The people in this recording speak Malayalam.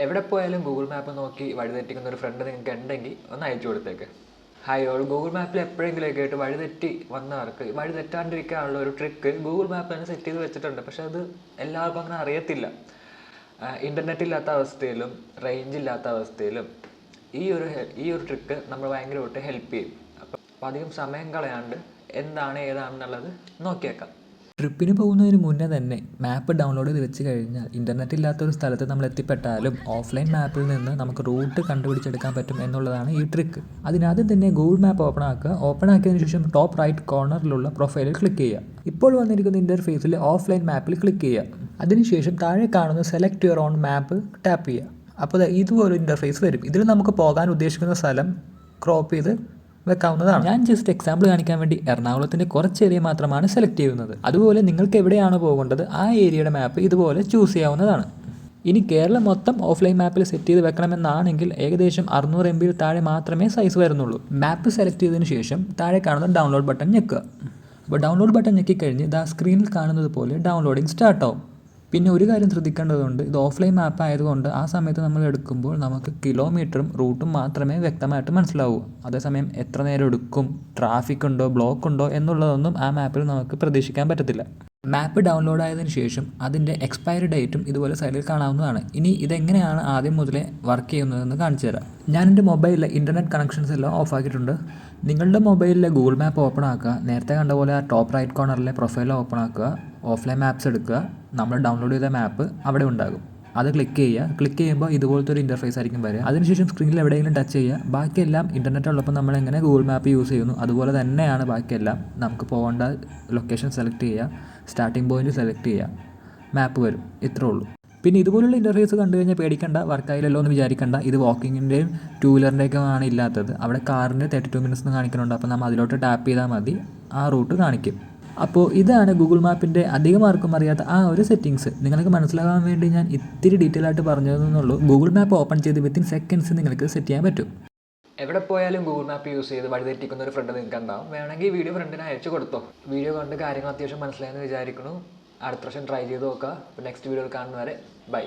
എവിടെ പോയാലും ഗൂഗിൾ മാപ്പ് നോക്കി വഴിതെറ്റിക്കുന്ന ഒരു ഫ്രണ്ട് നിങ്ങൾക്ക് ഉണ്ടെങ്കിൽ ഒന്ന് അയച്ചു കൊടുത്തേക്ക്. ഹായ് ഓൾ, ഗൂഗിൾ മാപ്പിൽ എപ്പോഴെങ്കിലുമൊക്കെ ആയിട്ട് വഴിതെറ്റി വന്നവർക്ക് വഴി തെറ്റാണ്ടിരിക്കാനുള്ള ഒരു ട്രിക്ക് ഗൂഗിൾ മാപ്പ് തന്നെ സെറ്റ് ചെയ്ത് വെച്ചിട്ടുണ്ട്. പക്ഷെ അത് എല്ലാവർക്കും അങ്ങനെ അറിയത്തില്ല. ഇൻ്റർനെറ്റ് ഇല്ലാത്ത അവസ്ഥയിലും റേഞ്ച് ഇല്ലാത്ത അവസ്ഥയിലും ഈ ഒരു ട്രിക്ക് നമ്മൾ ഭയങ്കരമായിട്ട് ഹെൽപ്പ് ചെയ്യും. അപ്പോൾ അധികം സമയം കളയാണ്ട് എന്താണ് ഏതാണെന്നുള്ളത് നോക്കിയേക്കാം. ട്രിപ്പിന് പോകുന്നതിന് മുന്നേ തന്നെ മാപ്പ് ഡൗൺലോഡ് ചെയ്ത് വെച്ച് കഴിഞ്ഞാൽ ഇൻ്റർനെറ്റ് ഇല്ലാത്തൊരു സ്ഥലത്ത് നമ്മൾ എത്തിപ്പെട്ടാലും ഓഫ്ലൈൻ മാപ്പിൽ നിന്ന് നമുക്ക് റൂട്ട് കണ്ടുപിടിച്ചെടുക്കാൻ പറ്റും എന്നുള്ളതാണ് ഈ ട്രിക്ക്. അതിനാദ്യം തന്നെ ഗൂഗിൾ മാപ്പ് ഓപ്പൺ ആക്കിയതിന് ശേഷം ടോപ്പ് റൈറ്റ് കോർണറിലുള്ള പ്രൊഫൈലിൽ ക്ലിക്ക് ചെയ്യുക. ഇപ്പോൾ വന്നിരിക്കുന്ന ഇൻ്റർഫേസിൽ ഓഫ്ലൈൻ മാപ്പിൽ ക്ലിക്ക് ചെയ്യുക. അതിനുശേഷം താഴെ കാണുന്ന select your own map tap ചെയ്യുക. അപ്പോൾ ഇതുപോലൊരു ഇൻ്റർഫേസ് വരും. ഇതിൽ നമുക്ക് പോകാൻ ഉദ്ദേശിക്കുന്ന സ്ഥലം ക്രോപ്പ് ചെയ്ത് വെക്കാവുന്നതാണ്. ഞാൻ ജസ്റ്റ് എക്സാമ്പിൾ കാണിക്കാൻ വേണ്ടി എറണാകുളത്തിൻ്റെ കുറച്ച് ഏരിയ മാത്രമാണ് സെലക്ട് ചെയ്യുന്നത്. അതുപോലെ നിങ്ങൾക്ക് എവിടെയാണോ പോകേണ്ടത് ആ ഏരിയയുടെ മാപ്പ് ഇതുപോലെ ചൂസ് ചെയ്യാവുന്നതാണ്. ഇനി കേരളം മൊത്തം ഓഫ്ലൈൻ മാപ്പിൽ സെറ്റ് ചെയ്ത് വെക്കണമെന്നാണെങ്കിൽ ഏകദേശം 600 MB താഴെ മാത്രമേ സൈസ് വരുന്നുള്ളൂ. മാപ്പ് സെലക്ട് ചെയ്തതിന് ശേഷം താഴെ കാണുന്ന ഡൗൺലോഡ് ബട്ടൺ ഞെക്കുക. അപ്പോൾ ഡൗൺലോഡ് ബട്ടൺ ഞെക്കിക്കഴിഞ്ഞ് സ്ക്രീനിൽ കാണുന്നത് പോലെ ഡൗൺലോഡിങ് സ്റ്റാർട്ടാവും. പിന്നെ ഒരു കാര്യം ശ്രദ്ധിക്കേണ്ടതുണ്ട്, ഇത് ഓഫ്ലൈൻ മാപ്പ് ആയതുകൊണ്ട് ആ സമയത്ത് നമ്മൾ എടുക്കുമ്പോൾ നമുക്ക് കിലോമീറ്ററും റൂട്ടും മാത്രമേ വ്യക്തമായിട്ട് മനസ്സിലാവൂ. അതേസമയം എത്ര നേരം എടുക്കും, ട്രാഫിക് ഉണ്ടോ, ബ്ലോക്ക് ഉണ്ടോ എന്നുള്ളതൊന്നും ആ മാപ്പിൽ നമുക്ക് പ്രതീക്ഷിക്കാൻ പറ്റത്തില്ല. മാപ്പ് ഡൗൺലോഡ് ആയതിനു ശേഷം അതിൻ്റെ എക്സ്പയറി ഡേറ്റും ഇതുപോലെ സൈഡിൽ കാണാവുന്നതാണ്. ഇനി ഇതെങ്ങനെയാണ് ആദ്യം മുതലേ വർക്ക് ചെയ്യുന്നതെന്ന് കാണിച്ചു തരാം. ഞാൻ എൻ്റെ മൊബൈലിലെ ഇൻ്റർനെറ്റ് കണക്ഷൻസ് എല്ലാം ഓഫ് ആക്കിയിട്ടുണ്ട്. നിങ്ങളുടെ മൊബൈലിലെ ഗൂഗിൾ മാപ്പ് ഓപ്പൺ ആക്കുക. നേരത്തെ കണ്ട പോലെ ആ ടോപ്പ് റൈറ്റ് കോർണറിലെ പ്രൊഫൈൽ ഓപ്പൺ ആക്കുക. ഓഫ്ലൈൻ മാപ്സ് എടുക്കുക. നമ്മൾ ഡൗൺലോഡ് ചെയ്ത മാപ്പ് അവിടെ ഉണ്ടാകും. അത് ക്ലിക്ക് ചെയ്യുക. ക്ലിക്ക് ചെയ്യുമ്പോൾ ഇതുപോലത്തെ ഒരു ഇൻ്റർഫേസ് ആയിരിക്കും വരിക. അതിനുശേഷം സ്ക്രീനിൽ എവിടെയെങ്കിലും ടച്ച് ചെയ്യുക. ബാക്കിയെല്ലാം ഇൻ്റർനെറ്റ് ഉള്ളപ്പോൾ നമ്മൾ എങ്ങനെ ഗൂഗിൾ മാപ്പ് യൂസ് ചെയ്യുന്നു അതുപോലെ തന്നെയാണ് ബാക്കിയെല്ലാം. നമുക്ക് പോകേണ്ട ലൊക്കേഷൻ സെലക്ട് ചെയ്യുക, സ്റ്റാർട്ടിംഗ് പോയിന്റ് സെലക്ട് ചെയ്യുക, മാപ്പ് വരും. ഇത്രേ ഉള്ളൂ. പിന്നെ ഇതുപോലുള്ള ഇൻ്റർഫേസ് കണ്ടു കഴിഞ്ഞാൽ പേടിക്കണ്ട, വർക്കായില്ലല്ലോ എന്ന് വിചാരിക്കണ്ട. ഇത് വാക്കിങ്ങിൻ്റെയും ടൂ വീലറിൻ്റെയൊക്കെ ആണ് ഇല്ലാത്തത്. അവിടെ കാറിൻ്റെ 32 minutes എന്ന് കാണിക്കുന്നുണ്ട്. അപ്പോൾ നമ്മൾ അതിലോട്ട് ടാപ്പ് ചെയ്താൽ മതി, ആ റൂട്ട് കാണിക്കും. അപ്പോൾ ഇതാണ് ഗൂഗിൾ മാപ്പിൻ്റെ അധികം ആർക്കും അറിയാത്ത ആ ഒരു സെറ്റിങ്സ്. നിങ്ങൾക്ക് മനസ്സിലാകാൻ വേണ്ടി ഞാൻ ഇത്തിരി ഡീറ്റെയിൽ ആയിട്ട് പറഞ്ഞതെന്നുള്ളൂ. ഗൂഗിൾ മാപ്പ് ഓപ്പൺ ചെയ്ത് വിത്തിൻ സെക്കൻഡ്സ് നിങ്ങൾക്ക് സെറ്റ് ചെയ്യാൻ പറ്റും. എവിടെ പോയാലും ഗൂഗിൾ മാപ്പ് യൂസ് ചെയ്ത് വഴിതെറ്റിക്കുന്ന ഒരു ഫ്രണ്ട് നിങ്ങൾക്ക് ഉണ്ടാവും. വേണമെങ്കിൽ വീഡിയോ ഫ്രണ്ടിന് അയച്ചു കൊടുത്തോ. വീഡിയോ കണ്ട് കാര്യങ്ങൾ അത്യാവശ്യം മനസ്സിലായെന്ന് വിചാരിക്കുന്നു. അടുത്ത പ്രാവശ്യം ട്രൈ ചെയ്ത് നോക്കുക. നെക്സ്റ്റ് വീഡിയോയിൽ കാണുന്നവരെ ബൈ.